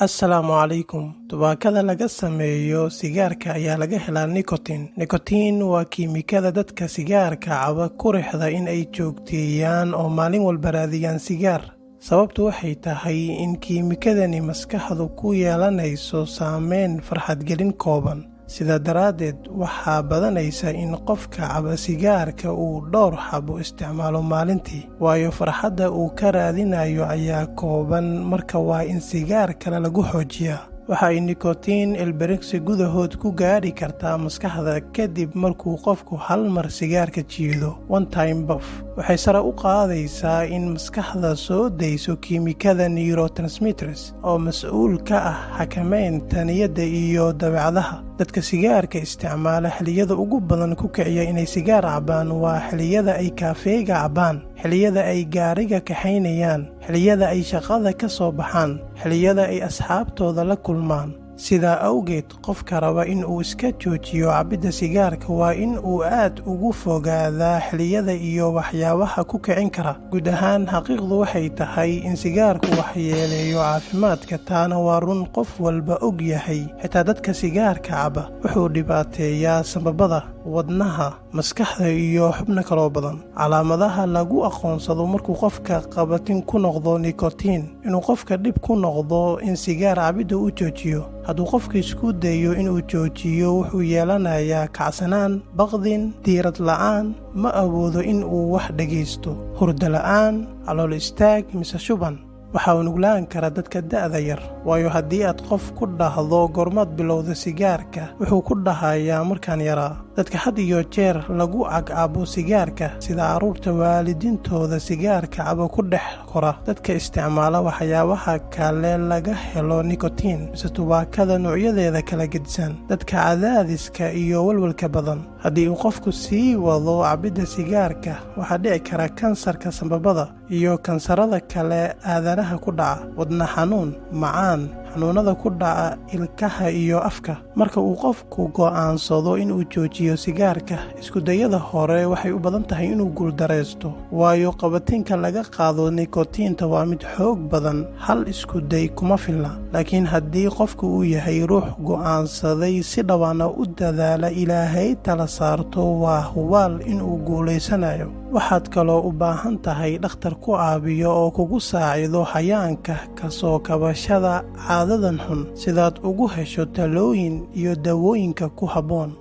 Assalaamu calaykum. Tubaakada laga sameeyo sigaarka ayaa laga helaa nikotiin. Nikotiin waa kiimikada dadka sigaarka caba ku riixda in ay joogteeyaan oo maalin walba raadiyaan sigaar. Sababtu waxay tahay in kiimikadani maskaxdu ku yeelanayso saameyn farxadgelin kooban. Sidaa daraaddeed, waxaa badanaysa in qofka caba sigaarka uu dhowr xabo isticmaalo maalintii, waayo farxadda uu ka raadinayo ayaa kooban. Marka waa in sigaar kale lagu xoojiyaa. Waxa ay nikotiin ilbiriqsi gudahood ku gaari kartaa maskaxda kadib markuu qofku hal mar sigaarka jiido one time puff. Waxay sare u qaadaysaa in maskaxda soo dayso kiimikada neurotransmitters oo mas'uul ka ah xakamaynta niyadda iyo dabeecadaha. Dadka sigaarka isticmaala xilliyada ugu badan ku kiciya inay sigaar cabaan waa xilliyada ay kafeega cabaan, xilliyada ay gaariga kaxaynayaan, xilliyada ay shaqada ka soo baxaan, xilliyada ay asxaabtooda la kulmaan. Sidaa awgeed, qofka raba in uu iska joojiyo cabidda sigaarka waa in uu aad uga fogaadaa xilliyada iyo waxyaabaha ku kicin kara. Guud ahaan, xaqiiqdu waxay tahay in sigaarku waxyeeleeyo caafimaadka, taana waa run qof walba og yahay. Xitaa dadka sigaarka caba wuxuu dhibaateeyaa sambabada, wadnaha, maskaxda iyo xubno kaloo badan. Calaamadaha lagu aqoonsado markuu qofka qabatin ku noqdo nikotiin: inuu qofka dhib ku noqdo in sigaar cabidda uu joojiyo. Hadduu qofka isku dayo inuu joojiyo, wuxuu yeelanayaa kacsanaan, baqdin, diirad la'aan, ma awoodo in uu wax dhagaysto, hurdo la'aan, calool istaag mise shuban. Waxa uu nuglaan karaa dadka da'da yar, waayo haddii aad qof ku dhahdo goormaad bilowda sigaarka, wuxuu ku dhahayaa markaan yaraa. Dadka had iyo jeer lagu cabo sigaarka, sida carruurta waalidiintooda sigaarka caba ku dhex kora. Dadka isticmaala waxyaabaha kale laga helo nikotiin, mise tubaakada noocyadeeda kala gedisan. Dadka cadaadiska iyo walwalka badan. Haddii uu qofku sii wado cabidda sigaarka, waxaa dhici kara kansarka sambabada iyo kansarada kale aadanaha ku dhaca, wadna xanuun, macaan, xanuunada ku dhaca ilkaha iyo afka. Marka uu qofku go'aansado inuu joojiyo sigaarka, iskudayada hore waxay u badan tahay inuu guuldareysto, waayo qabatinka laga qaado nikotiinta waa mid xoog badan. Hal iskuday kuma filna. Laakiin haddii qofku uu yahay ruux go'aansaday si dhawaana u dadaala, Ilaahay tala saarto, waa hubaal inuu guulaysanayo. Waxaad kaloo u baahan tahay dhakhtar ku caawiyo oo kugu saacido hayaanka ka soo kabashada caadadan xun, sidaad ugu hesho talooyin iyo dawooyinka ku habboon.